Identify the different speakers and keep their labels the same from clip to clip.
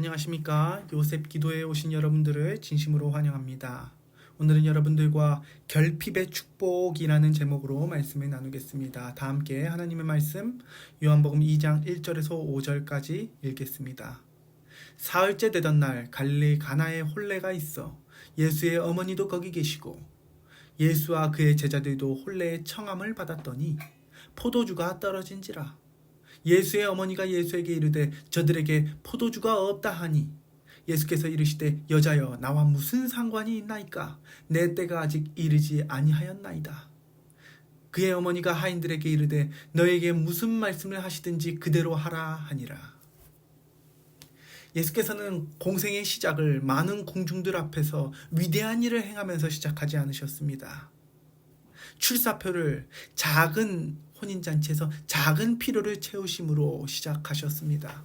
Speaker 1: 안녕하십니까. 요셉 기도에 오신 여러분들을 진심으로 환영합니다. 오늘은 여러분들과 결핍의 축복이라는 제목으로 말씀을 나누겠습니다. 다 함께 하나님의 말씀 요한복음 2장 1절에서 5절까지 읽겠습니다. 사흘째 되던 날 갈릴리 가나에 혼례가 있어 예수의 어머니도 거기 계시고 예수와 그의 제자들도 혼례의 청함을 받았더니 포도주가 떨어진지라. 예수의 어머니가 예수에게 이르되 저들에게 포도주가 없다 하니 예수께서 이르시되 여자여 나와 무슨 상관이 있나이까 내 때가 아직 이르지 아니하였나이다. 그의 어머니가 하인들에게 이르되 너에게 무슨 말씀을 하시든지 그대로 하라 하니라. 예수께서는 공생의 시작을 많은 공중들 앞에서 위대한 일을 행하면서 시작하지 않으셨습니다. 출사표를 작은 혼인잔치에서 작은 필요를 채우심으로 시작하셨습니다.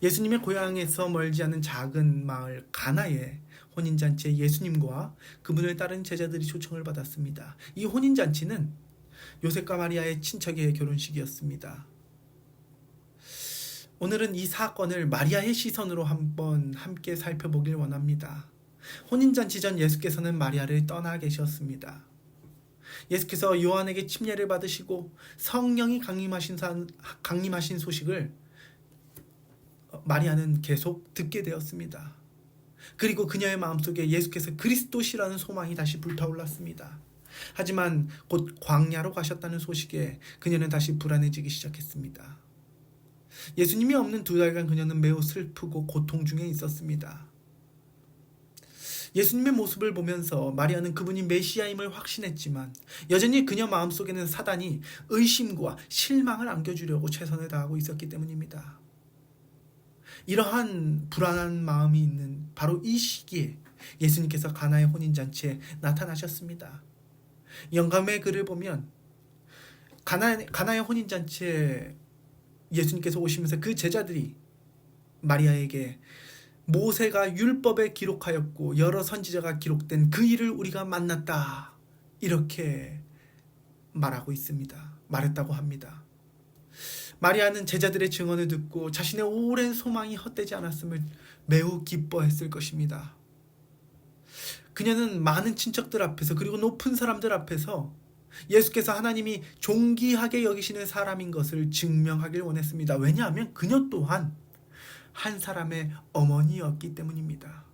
Speaker 1: 예수님의 고향에서 멀지 않은 작은 마을 가나의 혼인잔치에 예수님과 그분을 따른 제자들이 초청을 받았습니다. 이 혼인잔치는 요셉과 마리아의 친척의 결혼식이었습니다. 오늘은 이 사건을 마리아의 시선으로 한번 함께 살펴보길 원합니다. 혼인잔치 전 예수께서는 마리아를 떠나 계셨습니다. 예수께서 요한에게 침례를 받으시고 성령이 강림하신 소식을 마리아는 계속 듣게 되었습니다. 그리고 그녀의 마음속에 예수께서 그리스도시라는 소망이 다시 불타올랐습니다. 하지만 곧 광야로 가셨다는 소식에 그녀는 다시 불안해지기 시작했습니다. 예수님이 없는 2달간 그녀는 매우 슬프고 고통 중에 있었습니다. 예수님의 모습을 보면서 마리아는 그분이 메시아임을 확신했지만 여전히 그녀 마음속에는 사단이 의심과 실망을 안겨주려고 최선을 다하고 있었기 때문입니다. 이러한 불안한 마음이 있는 바로 이 시기에 예수님께서 가나의 혼인잔치에 나타나셨습니다. 영감의 글을 보면 가나의 혼인잔치에 예수님께서 오시면서 그 제자들이 마리아에게 모세가 율법에 기록하였고 여러 선지자가 기록된 그 일을 우리가 만났다 이렇게 말했다고 합니다. 마리아는 제자들의 증언을 듣고 자신의 오랜 소망이 헛되지 않았음을 매우 기뻐했을 것입니다. 그녀는 많은 친척들 앞에서 그리고 높은 사람들 앞에서 예수께서 하나님이 존귀하게 여기시는 사람인 것을 증명하길 원했습니다. 왜냐하면 그녀 또한 한 사람의 어머니였기 때문입니다.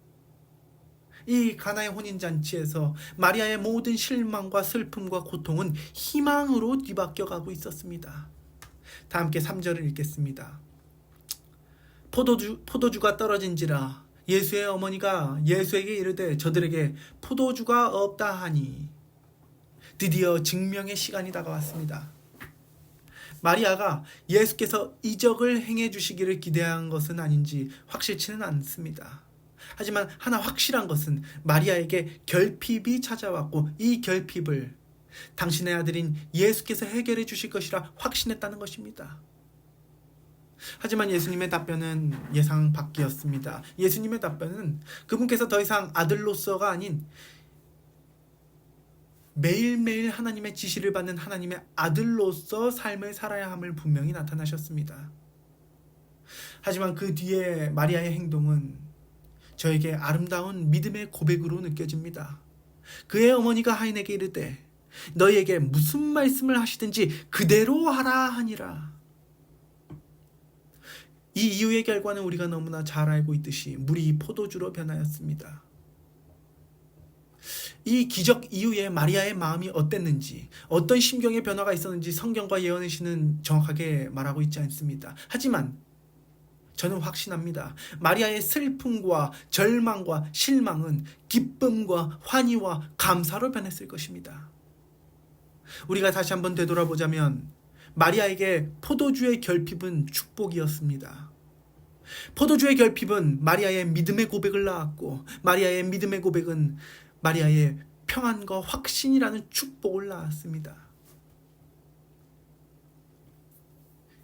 Speaker 1: 이 가나의 혼인잔치에서 마리아의 모든 실망과 슬픔과 고통은 희망으로 뒤바뀌어가고 있었습니다. 다 함께 3절을 읽겠습니다. 포도주가 떨어진지라 예수의 어머니가 예수에게 이르되 저들에게 포도주가 없다 하니 드디어 증명의 시간이 다가왔습니다. 마리아가 예수께서 이적을 행해 주시기를 기대한 것은 아닌지 확실치는 않습니다. 하지만 하나 확실한 것은 마리아에게 결핍이 찾아왔고 이 결핍을 당신의 아들인 예수께서 해결해 주실 것이라 확신했다는 것입니다. 하지만 예수님의 답변은 예상 밖이었습니다. 예수님의 답변은 그분께서 더 이상 아들로서가 아닌 매일매일 하나님의 지시를 받는 하나님의 아들로서 삶을 살아야 함을 분명히 나타나셨습니다. 하지만 그 뒤에 마리아의 행동은 저에게 아름다운 믿음의 고백으로 느껴집니다. 그의 어머니가 하인에게 이르되 너희에게 무슨 말씀을 하시든지 그대로 하라 하니라. 이 이유의 결과는 우리가 너무나 잘 알고 있듯이 물이 포도주로 변하였습니다. 이 기적 이후에 마리아의 마음이 어땠는지, 어떤 심경의 변화가 있었는지 성경과 예언의 시는 정확하게 말하고 있지 않습니다. 하지만 저는 확신합니다. 마리아의 슬픔과 절망과 실망은 기쁨과 환희와 감사로 변했을 것입니다. 우리가 다시 한번 되돌아보자면 마리아에게 포도주의 결핍은 축복이었습니다. 포도주의 결핍은 마리아의 믿음의 고백을 낳았고 마리아의 믿음의 고백은 마리아의 평안과 확신이라는 축복을 낳았습니다.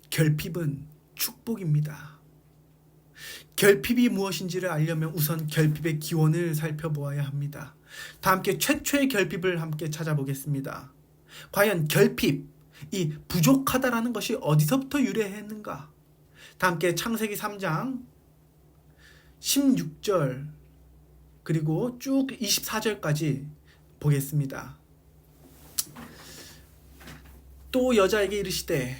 Speaker 1: 결핍은 축복입니다. 결핍이 무엇인지를 알려면 우선 결핍의 기원을 살펴보아야 합니다. 다 함께 최초의 결핍을 함께 찾아보겠습니다. 과연 결핍, 이 부족하다라는 것이 어디서부터 유래했는가? 다 함께 창세기 3장 16절 그리고 쭉 24절까지 보겠습니다. 또 여자에게 이르시되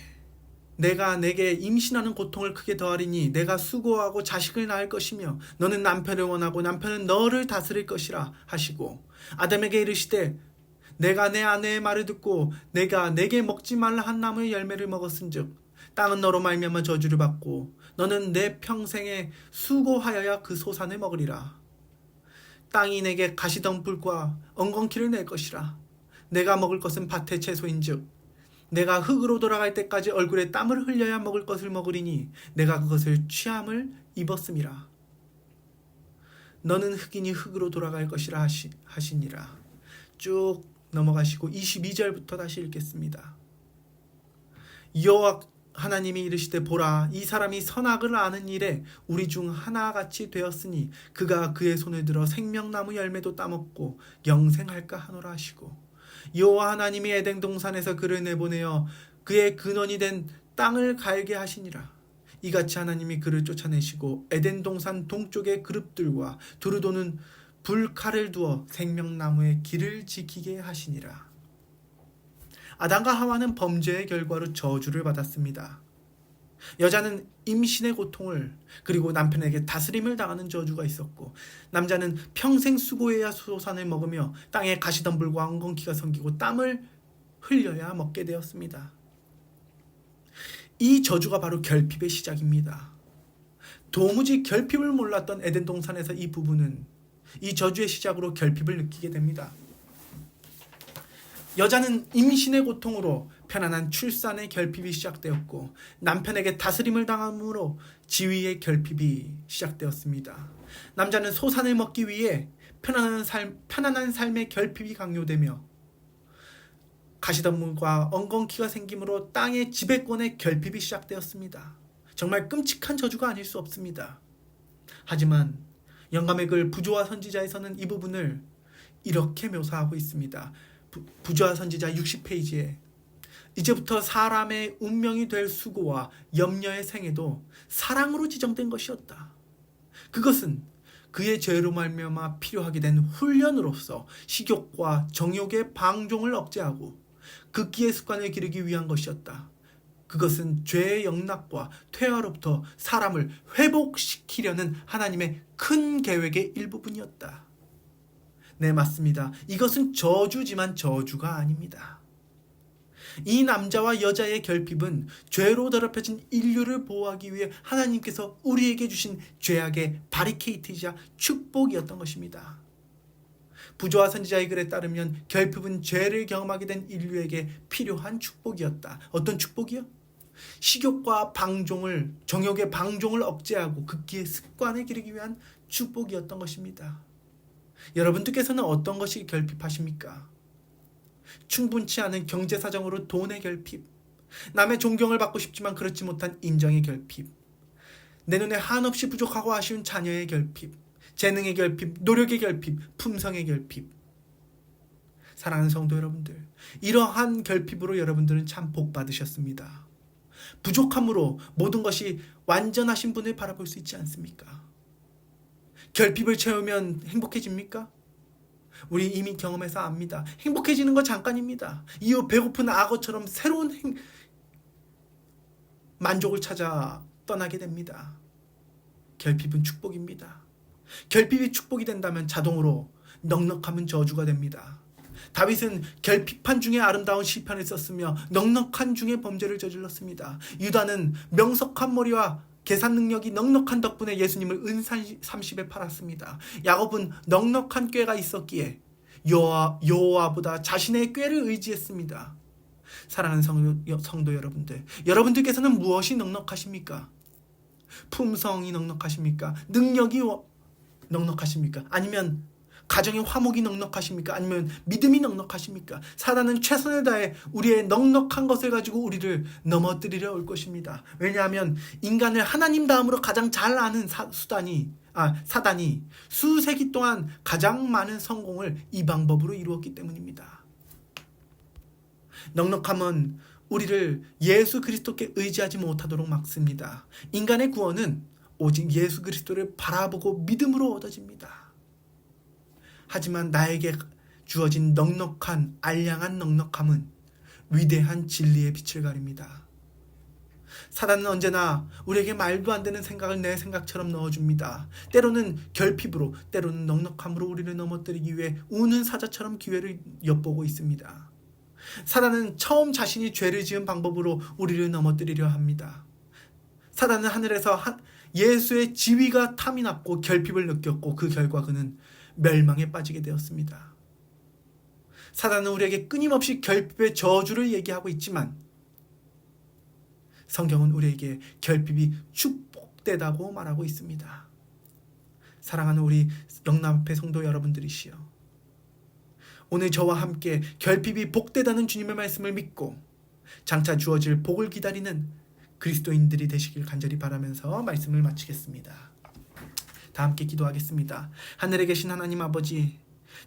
Speaker 1: 내가 내게 임신하는 고통을 크게 더하리니 내가 수고하고 자식을 낳을 것이며 너는 남편을 원하고 남편은 너를 다스릴 것이라 하시고 아담에게 이르시되 내가 내 아내의 말을 듣고 내가 내게 먹지 말라 한 나무의 열매를 먹었은즉 땅은 너로 말미암아 저주를 받고 너는 내 평생에 수고하여야 그 소산을 먹으리라. 땅이 내게 가시덤불과 엉겅퀴를 낼 것이라. 내가 먹을 것은 밭의 채소인즉 내가 흙으로 돌아갈 때까지 얼굴에 땀을 흘려야 먹을 것을 먹으리니 내가 그것을 취함을 입었음이라. 너는 흙이니 흙으로 돌아갈 것이라 하시니라. 쭉 넘어가시고 22절부터 다시 읽겠습니다. 여호와 하나님이 이르시되 보라 이 사람이 선악을 아는 일에 우리 중 하나같이 되었으니 그가 그의 손을 들어 생명나무 열매도 따먹고 영생할까 하노라 하시고 여호와 하나님이 에덴 동산에서 그를 내보내어 그의 근원이 된 땅을 갈게 하시니라. 이같이 하나님이 그를 쫓아내시고 에덴 동산 동쪽의 그룹들과 두루 도는 불칼을 두어 생명나무의 길을 지키게 하시니라. 아담과 하와는 범죄의 결과로 저주를 받았습니다. 여자는 임신의 고통을 그리고 남편에게 다스림을 당하는 저주가 있었고 남자는 평생 수고해야 소산을 먹으며 땅에 가시덤불과 엉겅퀴가 생기고 땀을 흘려야 먹게 되었습니다. 이 저주가 바로 결핍의 시작입니다. 도무지 결핍을 몰랐던 에덴 동산에서 이 부부는 이 저주의 시작으로 결핍을 느끼게 됩니다. 여자는 임신의 고통으로 편안한 출산의 결핍이 시작되었고 남편에게 다스림을 당함으로 지위의 결핍이 시작되었습니다. 남자는 소산을 먹기 위해 편안한 삶의 결핍이 강요되며 가시덤불과 엉겅퀴가 생김으로 땅의 지배권의 결핍이 시작되었습니다. 정말 끔찍한 저주가 아닐 수 없습니다. 하지만 영감의 글 부조와 선지자에서는 이 부분을 이렇게 묘사하고 있습니다. 부조와 선지자 60페이지에 이제부터 사람의 운명이 될 수고와 염려의 생애도 사랑으로 지정된 것이었다. 그것은 그의 죄로 말미암아 필요하게 된 훈련으로서 식욕과 정욕의 방종을 억제하고 극기의 습관을 기르기 위한 것이었다. 그것은 죄의 영락과 퇴화로부터 사람을 회복시키려는 하나님의 큰 계획의 일부분이었다. 네, 맞습니다. 이것은 저주지만 저주가 아닙니다. 이 남자와 여자의 결핍은 죄로 더럽혀진 인류를 보호하기 위해 하나님께서 우리에게 주신 죄악의 바리케이트이자 축복이었던 것입니다. 부조와 선지자의 글에 따르면 결핍은 죄를 경험하게 된 인류에게 필요한 축복이었다. 어떤 축복이요? 식욕과 방종을, 정욕의 방종을 억제하고 극기의 습관을 기르기 위한 축복이었던 것입니다. 여러분들께서는 어떤 것이 결핍하십니까? 충분치 않은 경제 사정으로 돈의 결핍, 남의 존경을 받고 싶지만 그렇지 못한 인정의 결핍, 내 눈에 한없이 부족하고 아쉬운 자녀의 결핍, 재능의 결핍, 노력의 결핍, 품성의 결핍. 사랑하는 성도 여러분들, 이러한 결핍으로 여러분들은 참 복 받으셨습니다. 부족함으로 모든 것이 완전하신 분을 바라볼 수 있지 않습니까? 결핍을 채우면 행복해집니까? 우리 이미 경험해서 압니다. 행복해지는 건 잠깐입니다. 이후 배고픈 악어처럼 새로운 만족을 찾아 떠나게 됩니다. 결핍은 축복입니다. 결핍이 축복이 된다면 자동으로 넉넉함은 저주가 됩니다. 다윗은 결핍한 중에 아름다운 시편을 썼으며 넉넉한 중에 범죄를 저질렀습니다. 유다는 명석한 머리와 계산 능력이 넉넉한 덕분에 예수님을 은 30에 팔았습니다. 야곱은 넉넉한 꾀가 있었기에 여호와보다 자신의 꾀를 의지했습니다. 사랑하는 성도 여러분들, 여러분들께서는 무엇이 넉넉하십니까? 품성이 넉넉하십니까? 능력이 넉넉하십니까? 아니면 가정의 화목이 넉넉하십니까? 아니면 믿음이 넉넉하십니까? 사단은 최선을 다해 우리의 넉넉한 것을 가지고 우리를 넘어뜨리려 올 것입니다. 왜냐하면 인간을 하나님 다음으로 가장 잘 아는 사단이 수세기 동안 가장 많은 성공을 이 방법으로 이루었기 때문입니다. 넉넉함은 우리를 예수 그리스도께 의지하지 못하도록 막습니다. 인간의 구원은 오직 예수 그리스도를 바라보고 믿음으로 얻어집니다. 하지만 나에게 주어진 넉넉한 알량한 넉넉함은 위대한 진리의 빛을 가립니다. 사단은 언제나 우리에게 말도 안 되는 생각을 내 생각처럼 넣어줍니다. 때로는 결핍으로, 때로는 넉넉함으로 우리를 넘어뜨리기 위해 우는 사자처럼 기회를 엿보고 있습니다. 사단은 처음 자신이 죄를 지은 방법으로 우리를 넘어뜨리려 합니다. 사단은 하늘에서 예수의 지위가 탐이 났고 결핍을 느꼈고 그 결과 그는 멸망에 빠지게 되었습니다. 사단은 우리에게 끊임없이 결핍의 저주를 얘기하고 있지만 성경은 우리에게 결핍이 축복되다고 말하고 있습니다. 사랑하는 우리 영남회 성도 여러분들이시여, 오늘 저와 함께 결핍이 복되다는 주님의 말씀을 믿고 장차 주어질 복을 기다리는 그리스도인들이 되시길 간절히 바라면서 말씀을 마치겠습니다. 다 함께 기도하겠습니다. 하늘에 계신 하나님 아버지,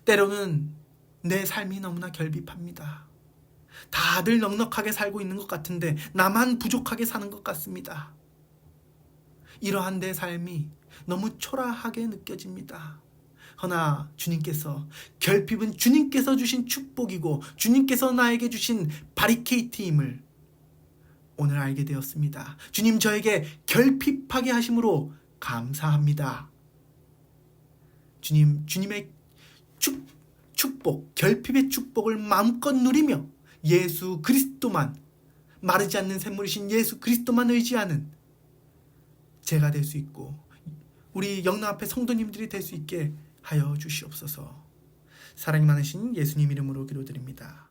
Speaker 1: 때로는 내 삶이 너무나 결핍합니다. 다들 넉넉하게 살고 있는 것 같은데 나만 부족하게 사는 것 같습니다. 이러한 내 삶이 너무 초라하게 느껴집니다. 허나 주님께서, 결핍은 주님께서 주신 축복이고 주님께서 나에게 주신 바리케이트임을 오늘 알게 되었습니다. 주님, 저에게 결핍하게 하심으로 감사합니다. 주님, 주님의 축복, 결핍의 축복을 마음껏 누리며 예수 그리스도만, 마르지 않는 샘물이신 예수 그리스도만 의지하는 제가 될 수 있고 우리 영남 앞에 성도님들이 될 수 있게 하여 주시옵소서. 사랑이 많으신 예수님 이름으로 기도드립니다.